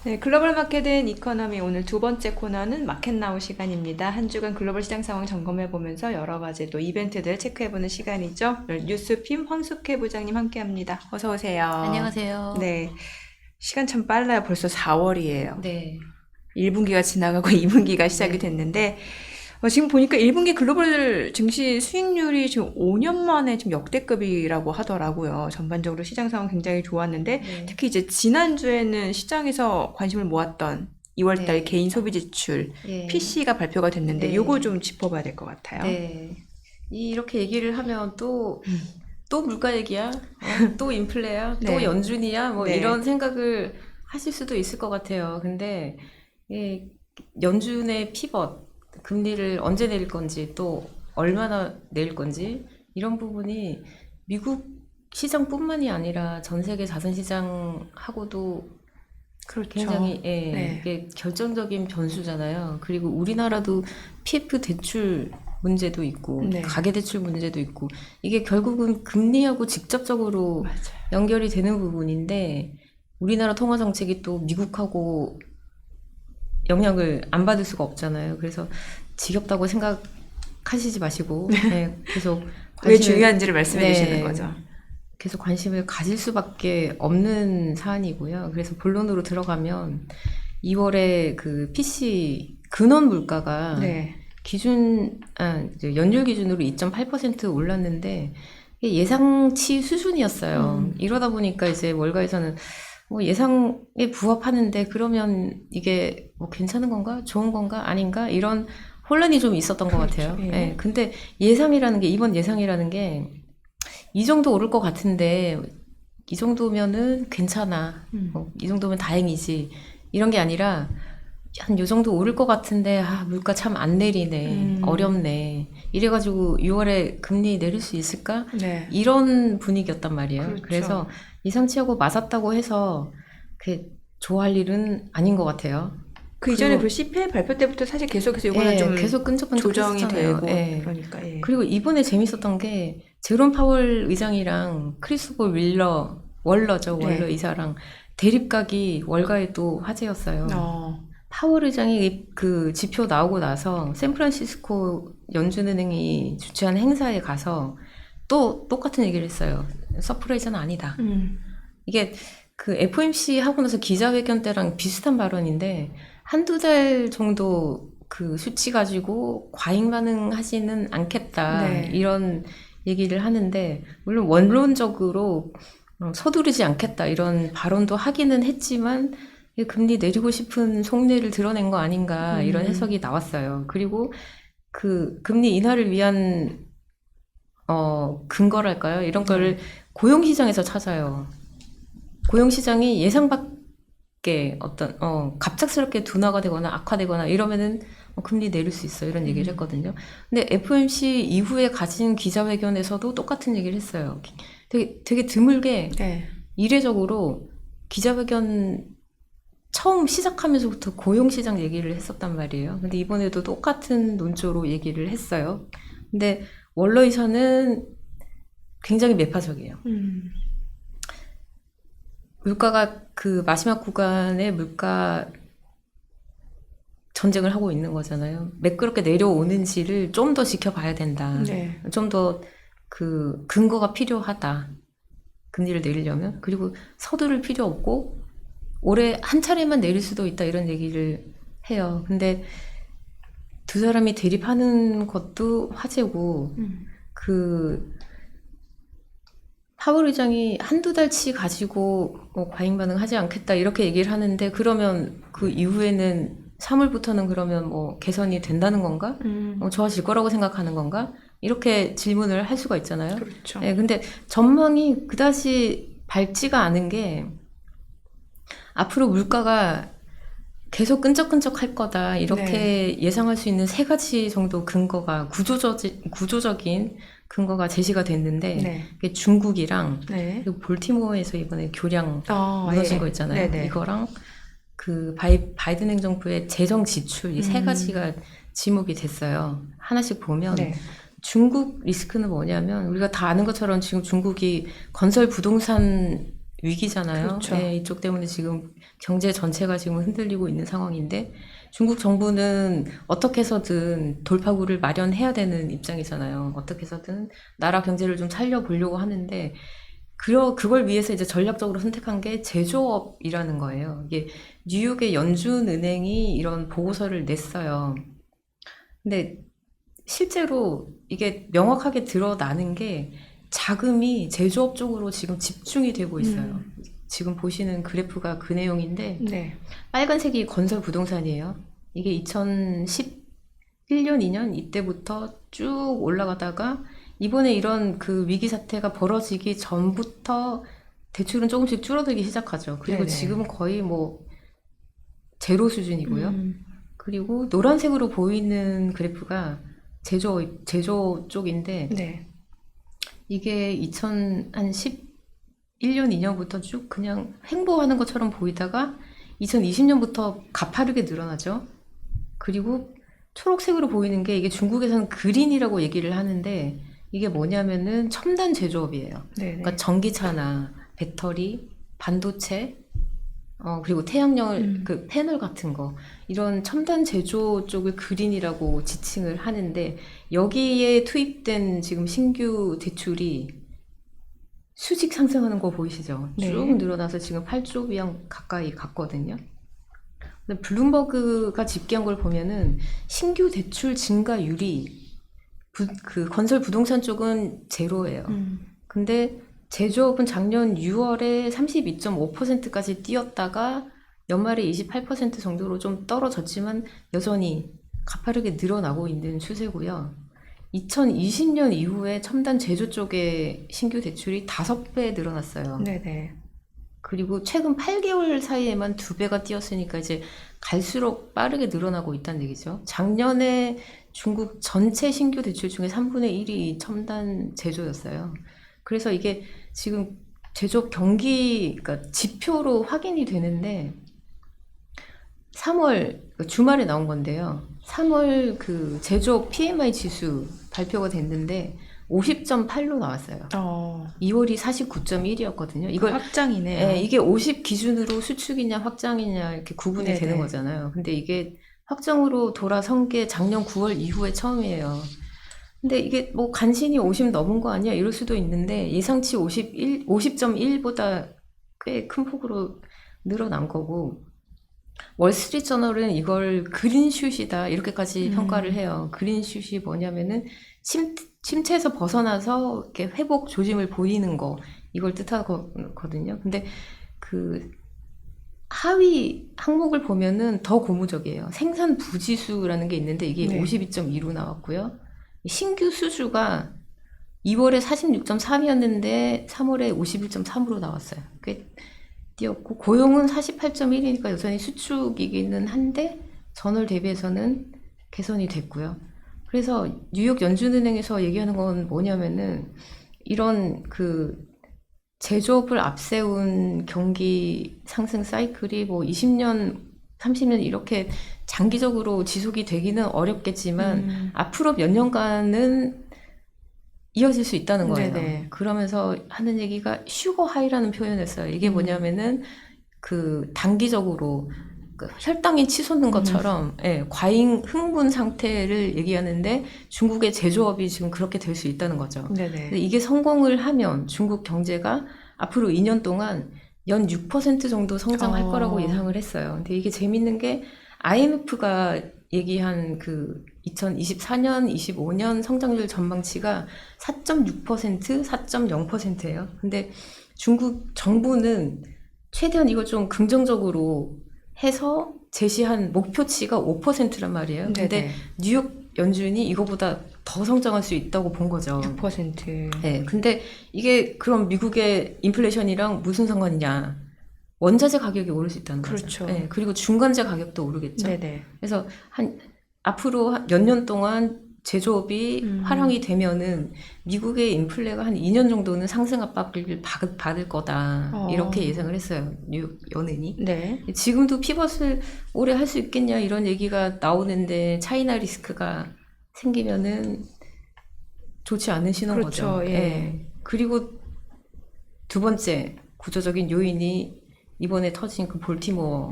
네, 글로벌 마켓은 이코노미 오늘 두 번째 코너는 마켓 나우 시간입니다. 한 주간 글로벌 시장 상황 점검해 보면서 여러 가지 또 이벤트들 체크해 보는 시간이죠. 뉴스핌 황숙회 부장님 함께합니다. 어서 오세요. 안녕하세요. 네, 시간 참 빨라요. 벌써 4월이에요. 네. 1분기가 지나가고 2분기가 시작이 네. 됐는데 지금 보니까 1분기 글로벌 증시 수익률이 지금 5년 만에 지금 역대급이라고 하더라고요. 전반적으로 시장 상황 굉장히 좋았는데 네. 특히 이제 지난주에는 시장에서 관심을 모았던 2월달 네. 개인 소비 지출 예. PC가 발표가 됐는데 네. 요거 좀 짚어봐야 될 것 같아요. 네. 이렇게 얘기를 하면 또 물가 얘기야? 또 인플레야? 또 네. 연준이야? 뭐 네. 이런 생각을 하실 수도 있을 것 같아요. 근데 이 연준의 피벗, 금리를 언제 내릴 건지 또 얼마나 내릴 건지 이런 부분이 미국 시장뿐만이 아니라 전 세계 자산시장하고도 그렇죠. 굉장히 네. 이게 결정적인 변수잖아요. 그리고 우리나라도 PF 대출 문제도 있고 네. 가계대출 문제도 있고 이게 결국은 금리하고 직접적으로 맞아요. 연결이 되는 부분인데 우리나라 통화 정책이 또 미국하고 영향을 안 받을 수가 없잖아요. 그래서 지겹다고 생각하시지 마시고 계속 왜 관심을 중요한지를 말씀해 네. 주시는 거죠. 계속 관심을 가질 수밖에 없는 사안이고요. 그래서 본론으로 들어가면 2월에 그 PC 근원 물가가 네. 이제 연율 기준으로 2.8% 올랐는데 이게 예상치 수준이었어요. 이러다 보니까 이제 월가에서는 뭐 예상에 부합하는데 그러면 이게 뭐 괜찮은 건가? 좋은 건가? 아닌가? 이런 혼란이 좀 있었던 것 그렇죠. 같아요. 예. 예. 근데 예상이라는 게 이번 예상이라는 게 이 정도 오를 것 같은데 이 정도면은 괜찮아. 이 정도면 다행이지. 이런 게 아니라 한 요 정도 오를 것 같은데 물가 참 안 내리네. 어렵네. 이래가지고 6월에 금리 내릴 수 있을까? 네. 이런 분위기였단 말이에요. 그렇죠. 그래서 예상치하고 맞았다고 해서 그 좋아할 일은 아닌 것 같아요. 그 이전에 그리고 그 CPI 발표 때부터 사실 계속해서 이거는 예, 좀 계속 끈적끈적 조정이 했었잖아요. 되고 예. 그러니까 예. 그리고 이번에 재밌었던 게 제롬 파월 의장이랑 크리스토퍼 월러죠. 네. 월러 이사랑 대립각이 월가에 또 화제였어요. 파월 의장이 그 지표 나오고 나서 샌프란시스코 연준은행이 주최한 행사에 가서 또 똑같은 얘기를 했어요. 서프라이즈는 아니다. 이게 그 FOMC 하고 나서 기자회견 때랑 비슷한 발언인데 한두 달 정도 그 수치 가지고 과잉 반응하지는 않겠다. 네. 이런 얘기를 하는데 물론 원론적으로 서두르지 않겠다 이런 발언도 하기는 했지만 이게 금리 내리고 싶은 속내를 드러낸 거 아닌가 이런 해석이 나왔어요. 그리고 그 금리 인하를 위한 근거랄까요? 이런 거를 고용시장에서 찾아요. 고용시장이 예상 밖에 어떤 갑작스럽게 둔화가 되거나 악화되거나 이러면은 금리 내릴 수 있어 이런 얘기를 했거든요. 근데 FOMC 이후에 가진 기자회견에서도 똑같은 얘기를 했어요. 되게 드물게 네. 이례적으로 기자회견 처음 시작하면서부터 고용시장 얘기를 했었단 말이에요. 근데 이번에도 똑같은 논조로 얘기를 했어요. 근데 월러이사는 굉장히 매파적이에요. 물가가 그 마지막 구간에 물가 전쟁을 하고 있는 거잖아요. 매끄럽게 내려오는지를 좀 더 지켜봐야 된다. 네. 좀 더 그 근거가 필요하다. 금리를 내리려면. 그리고 서두를 필요 없고 올해 한 차례만 내릴 수도 있다 이런 얘기를 해요. 근데 두 사람이 대립하는 것도 화제고 그 파월 의장이 한두 달치 가지고 과잉 반응하지 않겠다 이렇게 얘기를 하는데 그러면 그 이후에는 3월부터는 그러면 뭐 개선이 된다는 건가? 좋아질 거라고 생각하는 건가? 이렇게 질문을 할 수가 있잖아요. 그렇죠. 네, 근데 전망이 그다지 밝지가 않은 게 앞으로 물가가 계속 끈적끈적 할 거다 이렇게 예상할 수 있는 세 가지 정도 근거가 구조적인 근거가 제시가 됐는데 그게 중국이랑 그리고 볼티모어에서 이번에 교량 무너진 거 있잖아요. 네네. 이거랑 그 바이든 행정부의 재정 지출 이 세 가지가 지목이 됐어요. 하나씩 보면 중국 리스크는 뭐냐면 우리가 다 아는 것처럼 지금 중국이 건설 부동산 위기잖아요. 그렇죠. 네, 이쪽 때문에 지금 경제 전체가 지금 흔들리고 있는 상황인데 중국 정부는 어떻게 해서든 돌파구를 마련해야 되는 입장이잖아요. 어떻게 해서든 나라 경제를 좀 살려보려고 하는데 그걸 위해서 이제 전략적으로 선택한 게 제조업이라는 거예요. 이게 뉴욕의 연준은행이 이런 보고서를 냈어요. 근데 실제로 이게 명확하게 드러나는 게 자금이 제조업 쪽으로 지금 집중이 되고 있어요. 지금 보시는 그래프가 그 내용인데 네. 빨간색이 건설 부동산이에요. 이게 2011년, 2년 이때부터 쭉 올라가다가 이번에 이런 그 위기 사태가 벌어지기 전부터 대출은 조금씩 줄어들기 시작하죠. 그리고 네네. 지금은 거의 뭐 제로 수준이고요. 그리고 노란색으로 보이는 그래프가 제조 쪽인데 네. 이게 2011년, 2년부터 쭉 그냥 횡보하는 것처럼 보이다가 2020년부터 가파르게 늘어나죠. 그리고 초록색으로 보이는 게 이게 중국에서는 그린이라고 얘기를 하는데 이게 뭐냐면은 첨단 제조업이에요. 네네. 그러니까 전기차나 배터리, 반도체, 그리고 태양열 그 패널 같은 거 이런 첨단 제조 쪽을 그린이라고 지칭을 하는데 여기에 투입된 지금 신규 대출이 수직 상승하는 거 보이시죠? 네. 쭉 늘어나서 지금 8조 위안 가까이 갔거든요. 근데 블룸버그가 집계한 걸 보면은 신규 대출 증가율이 그 건설 부동산 쪽은 제로예요. 근데 제조업은 작년 6월에 32.5%까지 뛰었다가 연말에 28% 정도로 좀 떨어졌지만 여전히 가파르게 늘어나고 있는 추세고요. 2020년 이후에 첨단 제조 쪽의 신규 대출이 5배 늘어났어요. 네네. 그리고 최근 8개월 사이에만 2배가 뛰었으니까 이제 갈수록 빠르게 늘어나고 있다는 얘기죠. 작년에 중국 전체 신규 대출 중에 3분의 1이 첨단 제조였어요. 그래서 이게 지금 제조업 경기, 그러니까 지표로 확인이 되는데 3월 주말에 나온 건데요. 3월 그 제조업 PMI 지수 발표가 됐는데 50.8로 나왔어요. 2월이 49.1이었거든요. 이걸 확장이네요. 예, 이게 50 기준으로 수축이냐 확장이냐 이렇게 구분이 네네. 되는 거잖아요. 근데 이게 확정으로 돌아선 게 작년 9월 이후에 처음이에요. 근데 이게 뭐 간신히 50 넘은 거 아니야? 이럴 수도 있는데 예상치 50.1보다 꽤 큰 폭으로 늘어난 거고 월스트리트저널은 이걸 그린슛이다 이렇게까지 평가를 해요. 그린슛이 뭐냐면은 침체에서 벗어나서 이렇게 회복 조짐을 보이는 거 이걸 뜻하거든요. 근데 그 하위 항목을 보면은 더 고무적이에요. 생산 부지수라는 게 있는데 이게 네. 52.2로 나왔고요. 신규 수주가 2월에 46.3이었는데 3월에 51.3으로 나왔어요. 꽤 뛰었고 고용은 48.1이니까 여전히 수축이기는 한데 전월 대비해서는 개선이 됐고요. 그래서 뉴욕 연준은행에서 얘기하는 건 뭐냐면은 이런 그 제조업을 앞세운 경기 상승 사이클이 뭐 20년, 30년 이렇게 장기적으로 지속이 되기는 어렵겠지만 앞으로 몇 년간은 이어질 수 있다는 거예요. 네네. 그러면서 하는 얘기가 슈거 하이라는 표현을 했어요. 이게 뭐냐면은 그 단기적으로 그 혈당이 치솟는 것처럼 예, 과잉 흥분 상태를 얘기하는데 중국의 제조업이 지금 그렇게 될 수 있다는 거죠. 근데 네네. 이게 성공을 하면 중국 경제가 앞으로 2년 동안 연 6% 정도 성장할 거라고 예상을 했어요. 근데 이게 재밌는 게 IMF가 얘기한 그 2024년, 25년 성장률 전망치가 4.6%, 4.0%예요. 근데 중국 정부는 최대한 이걸 좀 긍정적으로 해서 제시한 목표치가 5%란 말이에요. 근데 네네. 뉴욕 연준이 이거보다 더 성장할 수 있다고 본 거죠. 6%. 네, 근데 이게 그럼 미국의 인플레이션이랑 무슨 상관이냐? 원자재 가격이 오를 수 있다는 거죠. 그렇죠. 네, 그리고 중간재 가격도 오르겠죠. 네네. 그래서 앞으로 몇 년 동안 제조업이 화랑이 되면은 미국의 인플레가 한 2년 정도는 상승 압박을 받을 거다. 이렇게 예상을 했어요. 뉴욕 연은이. 네. 지금도 피벗을 오래 할 수 있겠냐 이런 얘기가 나오는데 차이나 리스크가 생기면은 좋지 않은 신호인 그렇죠. 거죠. 예. 그리고 두 번째 구조적인 요인이 이번에 터진 그 볼티모어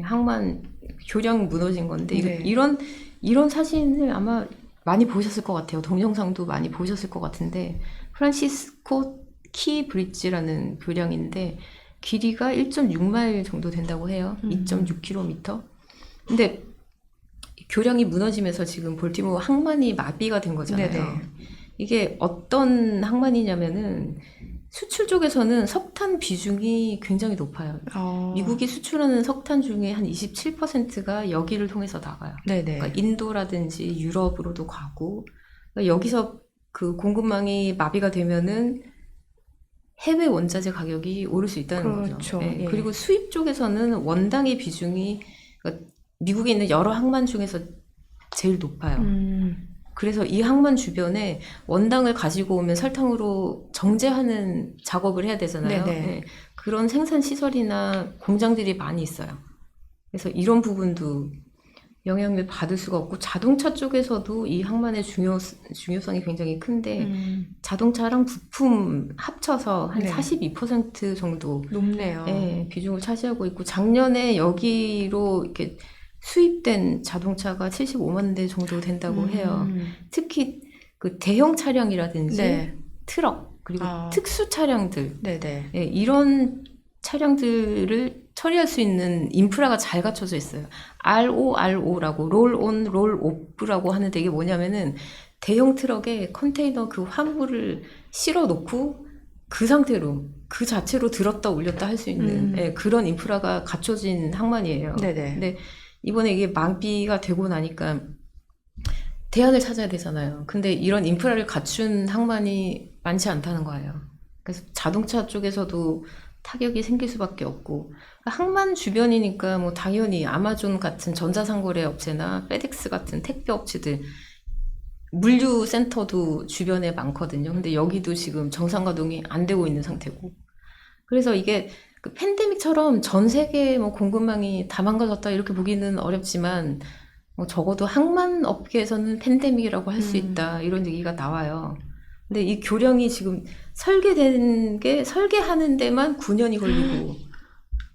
항만 교량 무너진 건데 네. 이런 사진을 아마 많이 보셨을 것 같아요. 동영상도 많이 보셨을 것 같은데 프란시스코 키 브릿지라는 교량인데 길이가 1.6마일 정도 된다고 해요. 2.6km. 근데 교량이 무너지면서 지금 볼티모어 항만이 마비가 된 거잖아요. 네네. 이게 어떤 항만이냐면은 수출 쪽에서는 석탄 비중이 굉장히 높아요. 미국이 수출하는 석탄 중에 한 27%가 여기를 통해서 나가요. 네네. 그러니까 인도라든지 유럽으로도 가고 그러니까 여기서 그 공급망이 마비가 되면은 해외 원자재 가격이 오를 수 있다는 그렇죠. 거죠. 예. 예. 그리고 수입 쪽에서는 원당의 비중이 그러니까 미국에 있는 여러 항만 중에서 제일 높아요. 그래서 이 항만 주변에 원당을 가지고 오면 설탕으로 정제하는 작업을 해야 되잖아요. 네네. 예. 그런 생산 시설이나 공장들이 많이 있어요. 그래서 이런 부분도 영향을 받을 수가 없고 자동차 쪽에서도 이 항만의 중요성이 굉장히 큰데 자동차랑 부품 합쳐서 한 네. 42% 정도 높네요. 예, 비중을 차지하고 있고 작년에 여기로 이렇게 수입된 자동차가 75만 대 정도 된다고 해요. 특히 그 대형 차량이라든지 네. 트럭 그리고 아. 특수 차량들 네네. 예, 이런 차량들을 처리할 수 있는 인프라가 잘 갖춰져 있어요. RORO라고 롤온 롤오프라고 하는데 이게 뭐냐면은 대형 트럭에 컨테이너 그 화물을 실어 놓고 그 상태로 그 자체로 들었다 올렸다 할 수 있는 예, 그런 인프라가 갖춰진 항만이에요. 네네. 근데 이번에 이게 마비가 되고 나니까 대안을 찾아야 되잖아요. 근데 이런 인프라를 갖춘 항만이 많지 않다는 거예요. 그래서 자동차 쪽에서도 타격이 생길 수밖에 없고 항만 주변이니까 뭐 당연히 아마존 같은 전자상거래 업체나 페덱스 같은 택배 업체들 물류 센터도 주변에 많거든요. 근데 여기도 지금 정상 가동이 안 되고 있는 상태고 그래서 이게 그 팬데믹처럼 전 세계 뭐 공급망이 다 망가졌다 이렇게 보기는 어렵지만 뭐 적어도 항만 업계에서는 팬데믹이라고 할 수 있다 이런 얘기가 나와요. 근데 이 교량이 지금 설계된 게 설계하는 데만 9년이 걸리고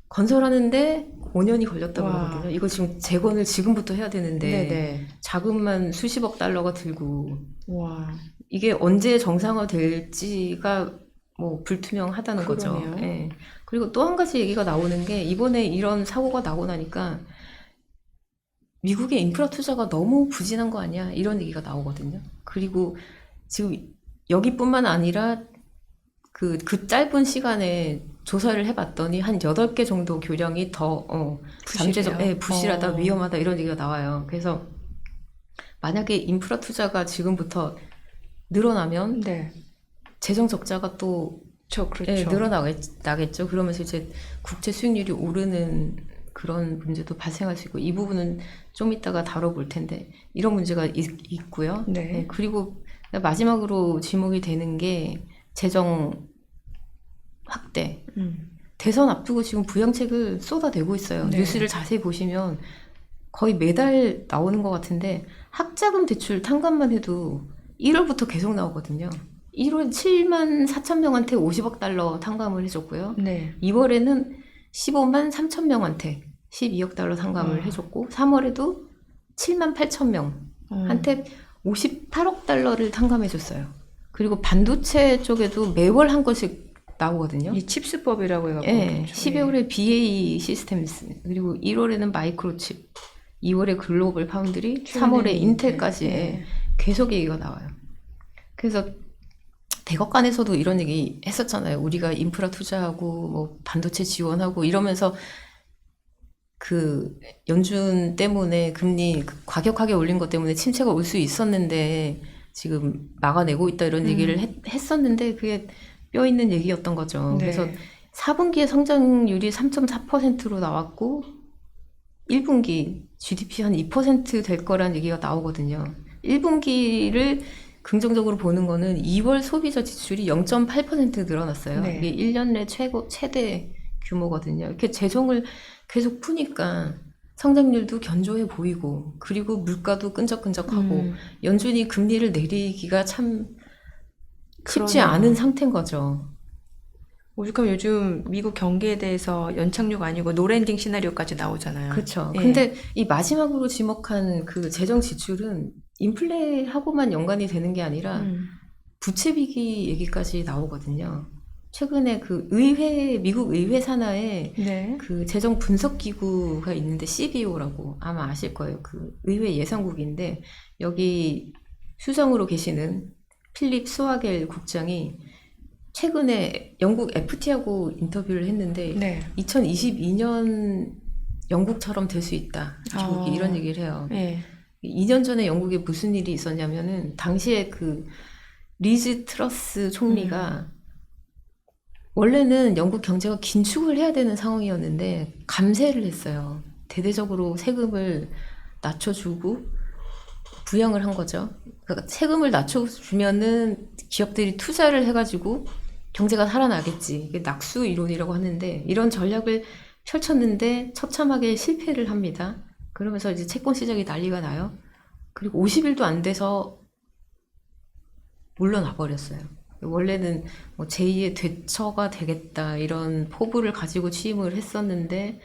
건설하는데 5년이 걸렸다고 와. 그러거든요. 이거 지금 재건을 지금부터 해야 되는데 네네. 자금만 수십억 달러가 들고 와. 이게 언제 정상화 될지가 뭐 불투명하다는 거죠. 그러네요. 예. 그리고 또 한 가지 얘기가 나오는 게 이번에 이런 사고가 나고 나니까 미국의 인프라 투자가 너무 부진한 거 아니야? 이런 얘기가 나오거든요. 그리고 지금 여기뿐만 아니라 그 짧은 시간에 조사를 해봤더니 한 8개 정도 교량이 더 잠재적, 예, 부실하다, 위험하다 이런 얘기가 나와요. 그래서 만약에 인프라 투자가 지금부터 늘어나면 네. 재정 적자가 또 그렇죠. 예, 늘어나겠죠. 그러면서 이제 국채 수익률이 오르는 그런 문제도 발생할 수 있고 이 부분은 좀 이따가 다뤄볼 텐데 이런 문제가 있고요. 네. 예, 그리고 마지막으로 지목이 되는 게 재정 확대. 대선 앞두고 지금 부양책을 쏟아내고 있어요. 네. 뉴스를 자세히 보시면 거의 매달 나오는 것 같은데 학자금 대출 탕감만 해도 1월부터 계속 나오거든요. 1월 7만 4천 명한테 50억 달러 탕감을 해줬고요. 네. 2월에는 15만 3천 명한테 12억 달러 탕감을 해줬고 3월에도 7만 8천 명한테 58억 달러를 탕감해줬어요. 그리고 반도체 쪽에도 매월 한 건씩 나오거든요. 이 칩스법이라고 해가지고. 예, 12월에 BAE 시스템스, 그리고 1월에는 마이크로칩, 2월에 글로벌 파운드리, 3월에 인텔까지 네. 계속 얘기가 나와요. 그래서 대법관에서도 이런 얘기 했었잖아요. 우리가 인프라 투자하고 뭐 반도체 지원하고 이러면서 그 연준 때문에 금리 과격하게 올린 것 때문에 침체가 올 수 있었는데 지금 막아내고 있다 이런 얘기를 했었는데 그게 뼈 있는 얘기였던 거죠. 네. 그래서 4분기에 성장률이 3.4%로 나왔고 1분기 GDP 한 2% 될 거란 얘기가 나오거든요. 1분기를 긍정적으로 보는 거는 2월 소비자 지출이 0.8% 늘어났어요. 네. 이게 1년 내 최대 규모거든요. 이렇게 재정을 계속 푸니까 성장률도 견조해 보이고 그리고 물가도 끈적끈적하고 연준이 금리를 내리기가 참 쉽지 그러네요. 않은 상태인 거죠. 오죽하면 요즘 미국 경기에 대해서 연착륙 아니고 노랜딩 시나리오까지 나오잖아요. 그렇죠. 예. 근데 이 마지막으로 지목한 그 재정 지출은 인플레하고만 연관이 되는 게 아니라 부채 비기 얘기까지 나오거든요. 최근에 그 미국 의회 산하에 네. 그 재정 분석 기구가 있는데 CBO라고 아마 아실 거예요. 그 의회 예산국인데 여기 수석으로 계시는 필립 스와겔 국장이 최근에 영국 FT하고 인터뷰를 했는데 네. 2022년 영국처럼 될 수 있다. 조국이 이런 얘기를 해요. 예. 2년 전에 영국에 무슨 일이 있었냐면은 당시에 그 리즈 트러스 총리가 원래는 영국 경제가 긴축을 해야 되는 상황이었는데 감세를 했어요. 대대적으로 세금을 낮춰주고 부양을 한 거죠. 그러니까 세금을 낮춰주면은 기업들이 투자를 해가지고 경제가 살아나겠지. 이게 낙수 이론이라고 하는데 이런 전략을 펼쳤는데 처참하게 실패를 합니다. 그러면서 이제 채권 시장이 난리가 나요. 그리고 50일도 안 돼서 물러나 버렸어요. 원래는 뭐 제2의 대처가 되겠다 이런 포부를 가지고 취임을 했었는데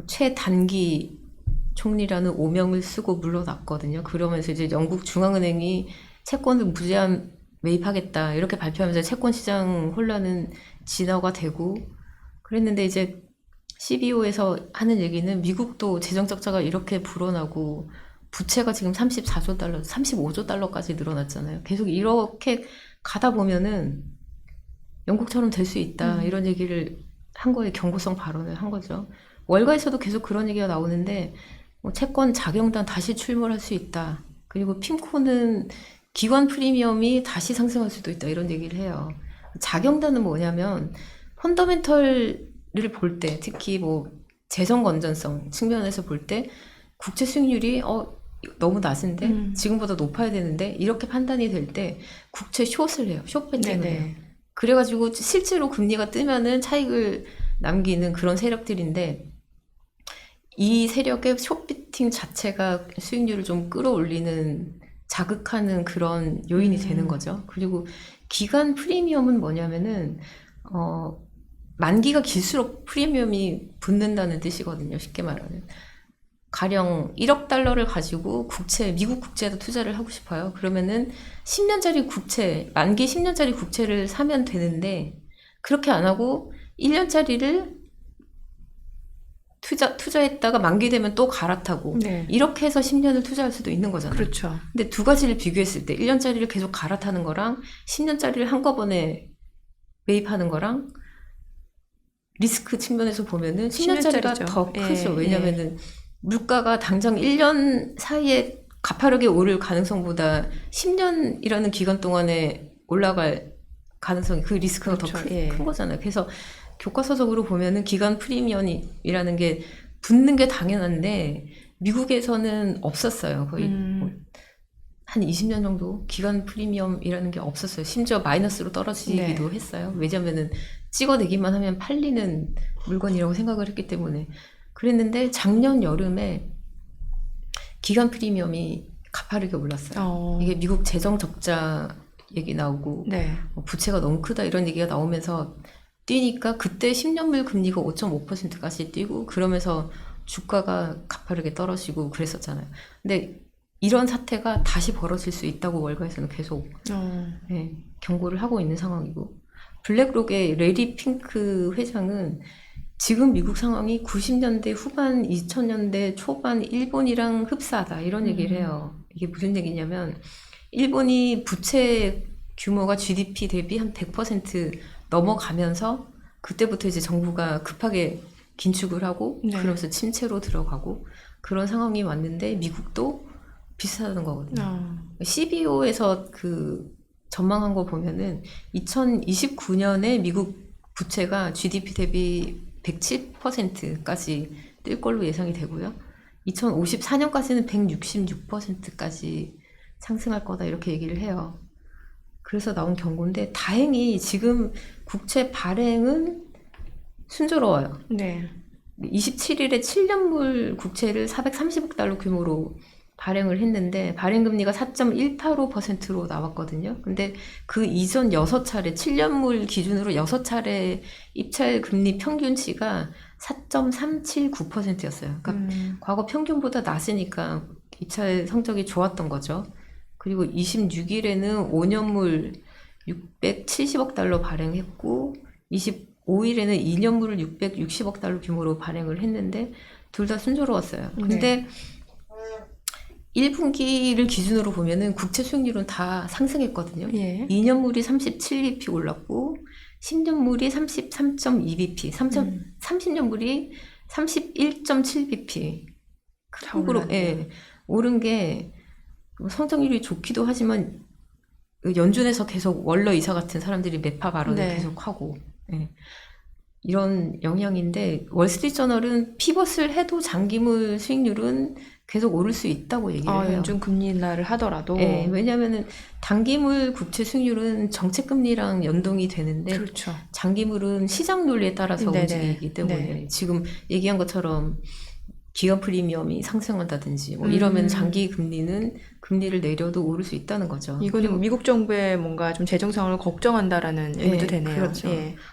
최단기 총리라는 오명을 쓰고 물러났거든요. 그러면서 이제 영국 중앙은행이 채권을 무제한 매입하겠다 이렇게 발표하면서 채권 시장 혼란은 진화가 되고 그랬는데 이제 CBO에서 하는 얘기는 미국도 재정 적자가 이렇게 불어나고 부채가 지금 34조 달러, 35조 달러까지 늘어났잖아요. 계속 이렇게 가다 보면은 영국처럼 될 수 있다 이런 얘기를 한 거에 경고성 발언을 한 거죠. 월가에서도 계속 그런 얘기가 나오는데 뭐 채권 자경단 다시 출몰할 수 있다. 그리고 핌코는 기관 프리미엄이 다시 상승할 수도 있다 이런 얘기를 해요. 자경단은 뭐냐면 펀더멘털을 볼 때 특히 뭐 재정 건전성 측면에서 볼 때 국채 수익률이 너무 낮은데 지금보다 높아야 되는데 이렇게 판단이 될 때 국채 숏을 해요. 숏 배팅을 해요. 그래가지고 실제로 금리가 뜨면은 차익을 남기는 그런 세력들인데 이 세력의 숏 배팅 자체가 수익률을 좀 끌어올리는 자극하는 그런 요인이 되는 거죠. 그리고 기간 프리미엄은 뭐냐면은 만기가 길수록 프리미엄이 붙는다는 뜻이거든요. 쉽게 말하면. 가령 1억 달러를 가지고 미국 국채에다 투자를 하고 싶어요. 그러면은 10년짜리 국채, 만기 10년짜리 국채를 사면 되는데 그렇게 안 하고 1년짜리를 투자했다가 만기 되면 또 갈아타고 이렇게 해서 10년을 투자할 수도 있는 거잖아요. 그렇죠. 근데 두 가지를 비교했을 때 1년짜리를 계속 갈아타는 거랑 10년짜리를 한꺼번에 매입하는 거랑 리스크 측면에서 보면은 10년짜리가 더 크죠. 왜냐면은 물가가 당장 1년 사이에 가파르게 오를 가능성보다 10년이라는 기간 동안에 올라갈 가능성이 그 리스크가 더 큰 거잖아요. 그래서 교과서적으로 보면은 기간 프리미엄이라는 게 붙는 게 당연한데 미국에서는 없었어요. 거의 한 20년 정도 기간 프리미엄이라는 게 없었어요. 심지어 마이너스로 떨어지기도 했어요. 왜냐면은 찍어내기만 하면 팔리는 물건이라고 생각을 했기 때문에. 그랬는데 작년 여름에 기간 프리미엄이 가파르게 올랐어요. 이게 미국 재정 적자 얘기 나오고 부채가 너무 크다 이런 얘기가 나오면서 뛰니까 그때 10년물 금리가 5.5%까지 뛰고 그러면서 주가가 가파르게 떨어지고 그랬었잖아요. 근데 이런 사태가 다시 벌어질 수 있다고 월가에서는 계속 경고를 하고 있는 상황이고 블랙록의 레리 핑크 회장은 지금 미국 상황이 90년대 후반, 2000년대 초반 일본이랑 흡사하다 이런 얘기를 해요. 이게 무슨 얘기냐면 일본이 부채 규모가 GDP 대비 한 100% 넘어가면서 그때부터 이제 정부가 급하게 긴축을 하고 그러면서 침체로 들어가고 그런 상황이 왔는데 미국도 비슷하다는 거거든요. CBO에서 그 전망한 거 보면은 2029년에 미국 부채가 GDP 대비 107%까지 뛸 걸로 예상이 되고요. 2054년까지는 166%까지 상승할 거다 이렇게 얘기를 해요. 그래서 나온 경고인데 다행히 지금 국채 발행은 순조로워요. 27일에 7년물 국채를 430억 달러 규모로 발행을 했는데 발행금리가 4.185%로 나왔거든요. 근데 그 이전 6차례 7년물 기준으로 6차례 입찰 금리 평균치가 4.379%였어요. 그러니까 과거 평균보다 낮으니까 입찰 성적이 좋았던 거죠. 그리고 26일에는 5년물 670억 달러 발행했고 25일에는 2년물을 660억 달러 규모로 발행을 했는데 둘 다 순조로웠어요. 근데 1분기를 기준으로 보면은 국채 수익률은 다 상승했거든요. 2년물이 37bp 올랐고 10년물이 33.2bp, 30년물이 31.7bp 크게 오른 게 성장률이 좋기도 하지만 연준에서 계속 월러 이사 같은 사람들이 매파 발언을 계속하고 이런 영향인데 월스트리트저널은 피벗을 해도 장기물 수익률은 계속 오를 수 있다고 얘기를 해요. 연준 금리 인하를 하더라도. 네, 왜냐하면 단기물 국채 수익률은 정책 금리랑 연동이 되는데 그렇죠. 장기물은 시장 논리에 따라서 움직이기 때문에 지금 얘기한 것처럼 기업 프리미엄이 상승한다든지 뭐 이러면 장기 금리는 금리를 내려도 오를 수 있다는 거죠. 이거는 미국 정부의 뭔가 좀 재정 상황을 걱정한다라는 의미도 되네요. 그렇죠.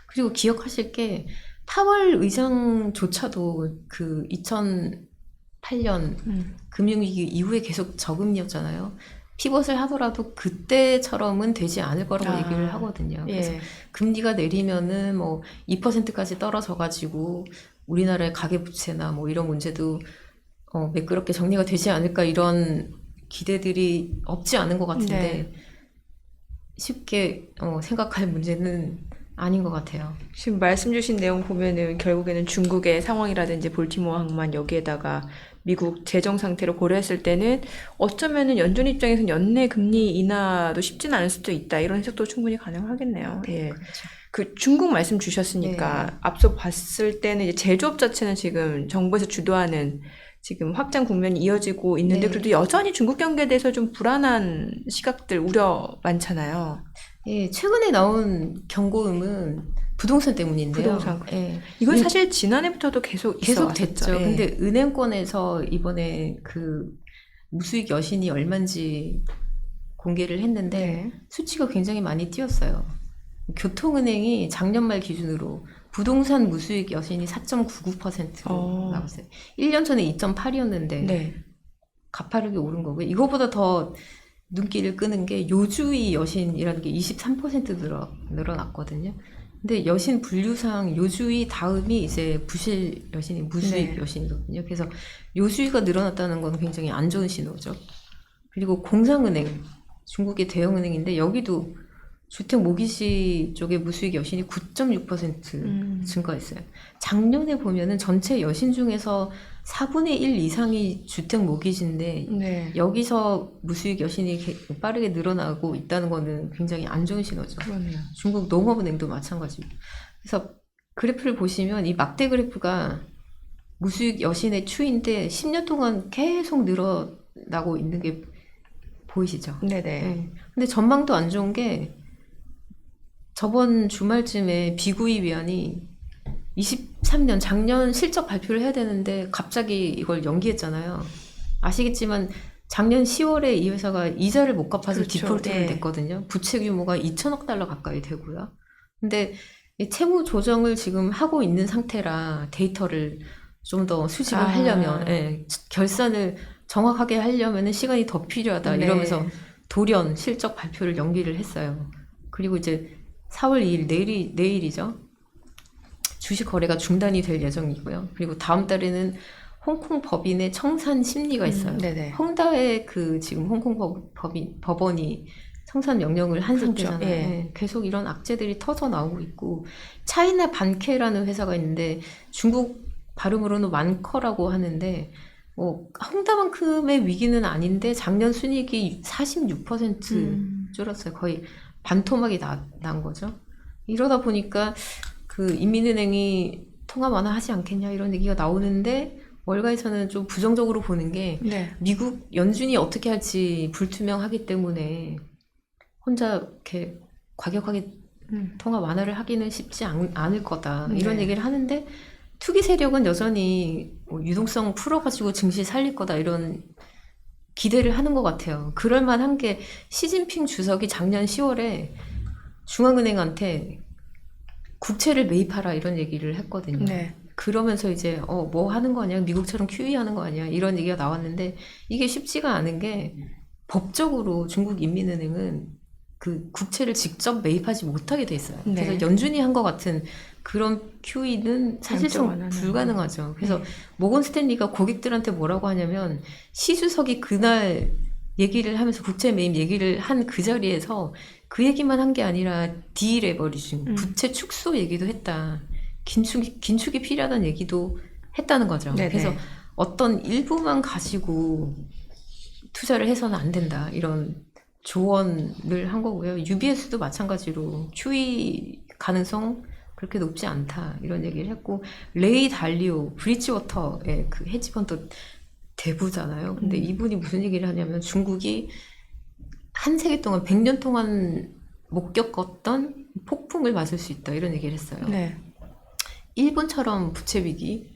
그리고 기억하실 게 파월 의장조차도 그 2008년 금융위기 이후에 계속 저금리였잖아요. 피벗을 하더라도 그때처럼은 되지 않을 거라고 얘기를 하거든요. 그래서 금리가 내리면은 뭐 2%까지 떨어져가지고 우리나라의 가계부채나 뭐 이런 문제도 매끄럽게 정리가 되지 않을까 이런 기대들이 없지 않은 것 같은데 쉽게 생각할 문제는 아닌 것 같아요. 지금 말씀 주신 내용 보면은 결국에는 중국의 상황이라든지 볼티모어 항만 여기에다가 미국 재정 상태를 고려했을 때는 어쩌면은 연준 입장에서는 연내 금리 인하도 쉽진 않을 수도 있다. 이런 해석도 충분히 가능하겠네요. 그렇죠. 그 중국 말씀 주셨으니까 앞서 봤을 때는 이제 제조업 자체는 지금 정부에서 주도하는 지금 확장 국면이 이어지고 있는데 그래도 여전히 중국 경기에 대해서 좀 불안한 시각들 우려 많잖아요. 최근에 나온 경고음은 부동산 때문인데요. 이건 사실 지난해부터도 계속 됐죠. 근데 은행권에서 이번에 그 무수익 여신이 얼마인지 공개를 했는데 수치가 굉장히 많이 뛰었어요. 교통은행이 작년 말 기준으로 부동산 무수익 여신이 4.99%로 나왔어요. 1년 전에 2.8이었는데 가파르게 오른 거고요. 이거보다 더 눈길을 끄는 게 요주의 여신이라는 게 23% 늘어났거든요. 근데 여신 분류상 요주의 다음이 이제 부실 여신이 무수익 여신이거든요. 그래서 요주의가 늘어났다는 건 굉장히 안 좋은 신호죠. 그리고 공상은행, 중국의 대형은행인데 여기도 주택 모기지 쪽의 무수익 여신이 9.6% 증가했어요. 작년에 보면은 전체 여신 중에서 4분의 1 이상이 주택 모기지인데 여기서 무수익 여신이 빠르게 늘어나고 있다는 거는 굉장히 안 좋은 신호죠. 그러네요. 중국 농업은행도 마찬가지고. 그래서 그래프를 보시면 이 막대 그래프가 무수익 여신의 추이인데 10년 동안 계속 늘어나고 있는 게 보이시죠? 근데 전망도 안 좋은 게 저번 주말쯤에 비구이 위안이 23년 작년 실적 발표를 해야 되는데 갑자기 이걸 연기했잖아요. 아시겠지만 작년 10월에 이 회사가 이자를 못 갚아서 디폴트를 냈거든요. 부채 규모가 2천억 달러 가까이 되고요. 근데 채무 조정을 지금 하고 있는 상태라 데이터를 좀 더 수집을 하려면 결산을 정확하게 하려면 시간이 더 필요하다 이러면서 돌연 실적 발표를 연기를 했어요. 그리고 이제 4월 2일 내일이죠. 주식 거래가 중단이 될 예정이고요. 그리고 다음 달에는 홍콩 법인의 청산 심리가 있어요. 헝다의 그 지금 홍콩 법원이 청산 명령을 한 상태잖아요. 계속 이런 악재들이 터져 나오고 있고 차이나 반케라는 회사가 있는데 중국 발음으로는 완커라고 하는데 헝다만큼의 위기는 아닌데 작년 순이익이 46% 줄었어요. 거의 반토막이 난 거죠. 이러다 보니까 그 인민은행이 통합 완화하지 않겠냐 이런 얘기가 나오는데 월가에서는 좀 부정적으로 보는 게 미국 연준이 어떻게 할지 불투명하기 때문에 혼자 이렇게 과격하게 통합 완화를 하기는 쉽지 않을 거다 이런 얘기를 하는데 투기 세력은 여전히 유동성 풀어가지고 증시 살릴 거다 이런 기대를 하는 것 같아요. 그럴 만한 게 시진핑 주석이 작년 10월에 중앙은행한테 국채를 매입하라 이런 얘기를 했거든요. 네. 그러면서 이제 뭐 하는 거 아니야? 미국처럼 QE 하는 거 아니야? 이런 얘기가 나왔는데 이게 쉽지가 않은 게 법적으로 중국 인민은행은 그 국채를 직접 매입하지 못하게 돼 있어요. 네. 그래서 연준이 한 것 같은 그런 QE는 사실상 결정 안 하는 불가능하죠. 그래서 네. 모건 스탠리가 고객들한테 뭐라고 하냐면 시 주석이 그날 얘기를 하면서 국채 매입 얘기를 한 그 자리에서 그 얘기만 한 게 아니라 디레버리징, 부채 축소 얘기도 했다. 긴축이 필요하다는 얘기도 했다는 거죠. 네네. 그래서 어떤 일부만 가지고 투자를 해서는 안 된다. 이런 조언을 한 거고요. UBS도 마찬가지로 QE 가능성 그렇게 높지 않다. 이런 얘기를 했고, 레이 달리오, 브리지워터의 그 헤지펀드 대부잖아요. 근데 이분이 무슨 얘기를 하냐면 중국이 한 세기 동안 100년 동안 못 겪었던 폭풍을 맞을 수 있다. 이런 얘기를 했어요. 네. 일본처럼 부채 위기,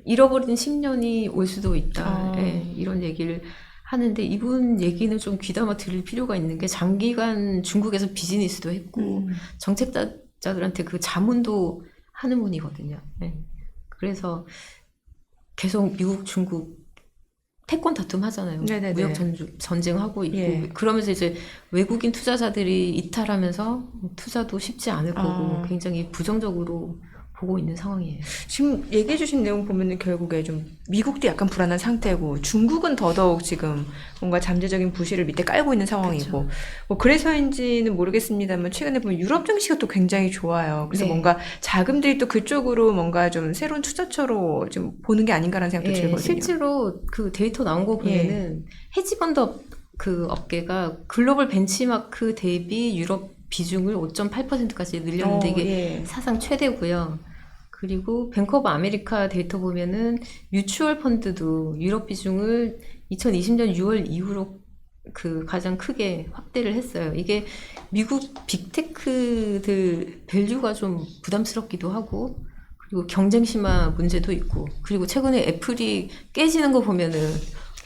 잃어버린 10년이 올 수도 있다. 예, 이런 얘기를 하는데 이분 얘기는 좀 귀담아 들을 필요가 있는 게 장기간 중국에서 비즈니스도 했고 정책자들한테 그 자문도 하는 분이거든요. 예. 그래서 계속 미국, 중국 패권 다툼 하잖아요. 네네네. 무역 전쟁하고 있고 예. 그러면서 이제 외국인 투자자들이 이탈하면서 투자도 쉽지 않을 거고 굉장히 부정적으로 보고 있는 상황이에요. 지금 얘기해 주신 내용 보면은 결국에 좀 미국도 약간 불안한 상태고 중국은 더더욱 지금 뭔가 잠재적인 부실을 밑에 깔고 있는 상황이고 그렇죠. 뭐 그래서인지는 모르겠습니다만 최근에 보면 유럽 증시가 또 굉장히 좋아요. 그래서 네. 뭔가 자금들이 또 그쪽으로 뭔가 좀 새로운 투자처로 좀 보는 게 아닌가라는 생각도 예, 들거든요. 실제로 그 데이터 나온 거 보면은 헤지펀드 그 업계가 글로벌 벤치마크 대비 유럽 비중을 5.8%까지 늘렸는데 이게 사상 최대고요. 그리고 뱅크 오브 아메리카 데이터 보면은 뮤추얼 펀드도 유럽 비중을 2020년 6월 이후로 그 가장 크게 확대를 했어요. 이게 미국 빅테크들 밸류가 좀 부담스럽기도 하고 그리고 경쟁 심화 문제도 있고 그리고 최근에 애플이 깨지는 거 보면은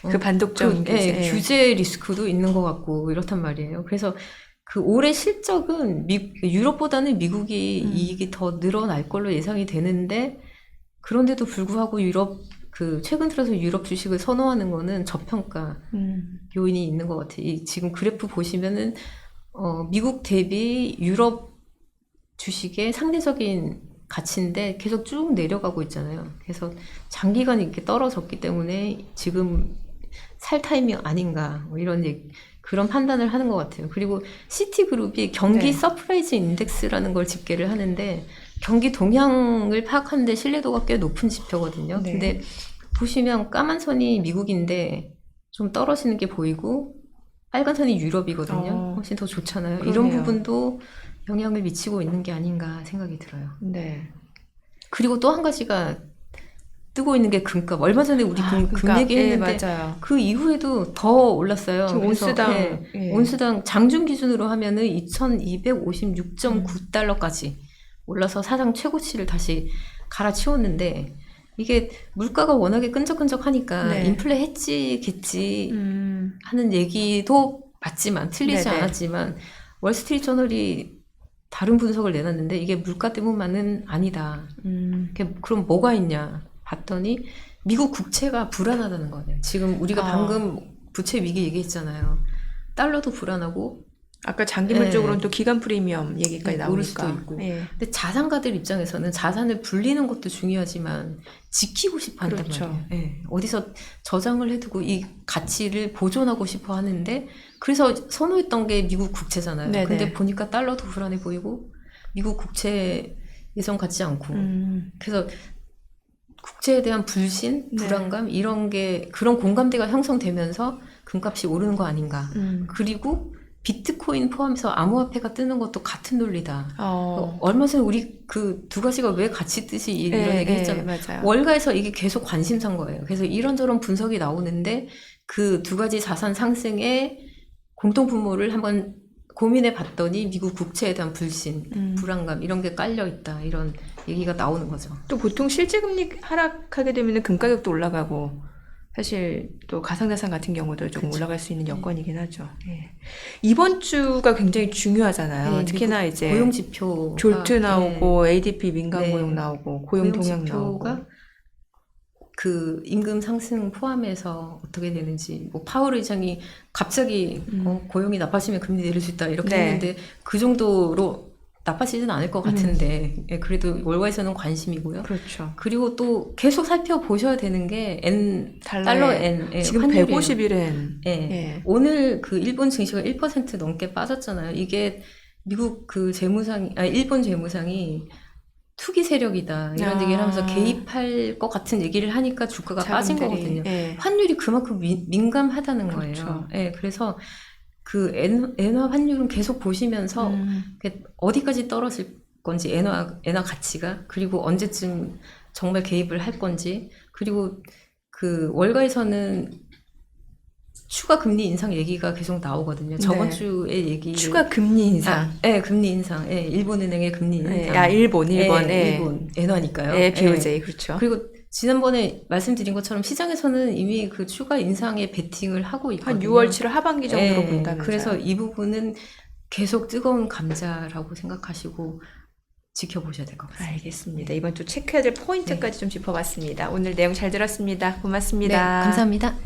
그 반독점 규제 리스크도 있는 것 같고 이렇단 말이에요. 그래서 그 올해 실적은 유럽보다는 미국이 이익이 더 늘어날 걸로 예상이 되는데 그런데도 불구하고 최근 들어서 유럽 주식을 선호하는 거는 저평가 요인이 있는 것 같아요. 지금 그래프 보시면은 미국 대비 유럽 주식의 상대적인 가치인데 계속 쭉 내려가고 있잖아요. 그래서 장기간 이렇게 떨어졌기 때문에 지금 살 타이밍 아닌가 뭐 이런 그런 판단을 하는 것 같아요. 그리고 시티그룹이 경기 서프라이즈 인덱스라는 걸 집계를 하는데 경기 동향을 파악하는데 신뢰도가 꽤 높은 지표거든요. 네. 근데 보시면 까만 선이 미국인데 좀 떨어지는 게 보이고 빨간 선이 유럽이거든요. 훨씬 더 좋잖아요. 그러네요. 이런 부분도 영향을 미치고 있는 게 아닌가 생각이 들어요. 네. 그리고 또 한 가지가 뜨고 있는 게 금값. 얼마 전에 우리 금 그러니까, 얘기했는데 맞아요. 그 이후에도 더 올랐어요. 그래서 온스당 온스당 장중 기준으로 하면은 2,256.9달러까지 올라서 사상 최고치를 다시 갈아치웠는데 이게 물가가 워낙에 끈적끈적하니까 인플레 했지겠지 하는 얘기도 맞지만 틀리지 않았지만 월스트리트 저널이 다른 분석을 내놨는데 이게 물가 때문만은 아니다. 그럼 뭐가 있냐 봤더니 미국 국채가 불안하다는 거예요. 지금 우리가 방금 부채 위기 얘기했잖아요. 달러도 불안하고 아까 장기물적으로는 또 기간 프리미엄 얘기까지 나오니까. 오를 수도 있고. 근데 자산가들 입장에서는 자산을 불리는 것도 중요하지만 지키고 싶어 한단 말이에요. 어디서 저장을 해두고 이 가치를 보존하고 싶어 하는데 그래서 선호했던 게 미국 국채잖아요. 근데 보니까 달러도 불안해 보이고 미국 국채 예전 같지 않고 그래서 국채에 대한 불신, 불안감 이런 게 그런 공감대가 형성되면서 금값이 오르는 거 아닌가. 그리고 비트코인 포함해서 암호화폐가 뜨는 것도 같은 논리다. 얼마 전에 우리 그 두 가지가 왜 같이 뜨지 이런 얘기 했잖아요. 맞아요. 월가에서 이게 계속 관심사인 거예요. 그래서 이런저런 분석이 나오는데 그 두 가지 자산 상승의 공통분모를 한번 고민해 봤더니 미국 국채에 대한 불신, 불안감 이런 게 깔려 있다. 이런 얘기가 나오는 거죠. 또 보통 실질금리 하락하게 되면 금 가격도 올라가고 사실 또 가상자산 같은 경우도 조금 그쵸. 올라갈 수 있는 네. 여건이긴 하죠. 예. 이번 주가 굉장히 중요하잖아요. 네, 특히나 이제 고용 지표 졸트 나오고 ADP 민간 네. 고용 나오고 고용 동향 나오고. 지표가 그 임금 상승 포함해서 어떻게 되는지 뭐 파월 의장이 갑자기 고용이 나빠지면 금리 내릴 수 있다 이렇게 네. 했는데 그 정도로 나빠지진 않을 것 같은데 예, 그래도 월가에서는 관심이고요. 그렇죠. 그리고 또 계속 살펴보셔야 되는 게 달러 N 예, 지금 환율이에요. 151엔. 예. 예. 오늘 그 일본 증시가 1% 넘게 빠졌잖아요. 이게 미국 그 일본 재무상이 투기 세력이다 이런 얘기를 하면서 개입할 것 같은 얘기를 하니까 주가가 빠진 자금들이, 거거든요. 예. 환율이 그만큼 민감하다는 그렇죠. 거예요. 예, 그래서 그 엔화 환율은 계속 보시면서 어디까지 떨어질 건지 엔화 가치가 그리고 언제쯤 정말 개입을 할 건지 그리고 그 월가에서는 추가 금리 인상 얘기가 계속 나오거든요. 저번 네. 주에 얘기 추가 금리 인상. 네, 금리 인상. 예, 일본은행의 금리 인상. 예. 일본. 예, 예. 일본 엔화니까요. 예, BOJ 예. 그렇죠. 그리고 지난번에 말씀드린 것처럼 시장에서는 이미 그 추가 인상에 베팅을 하고 있거든요. 한 6월, 7월 하반기 정도로 본다면서요. 그래서 이 부분은 계속 뜨거운 감자라고 생각하시고 지켜보셔야 될 것 같습니다. 알겠습니다. 이번 주 체크해야 될 포인트까지 좀 짚어봤습니다. 오늘 내용 잘 들었습니다. 고맙습니다. 네, 감사합니다.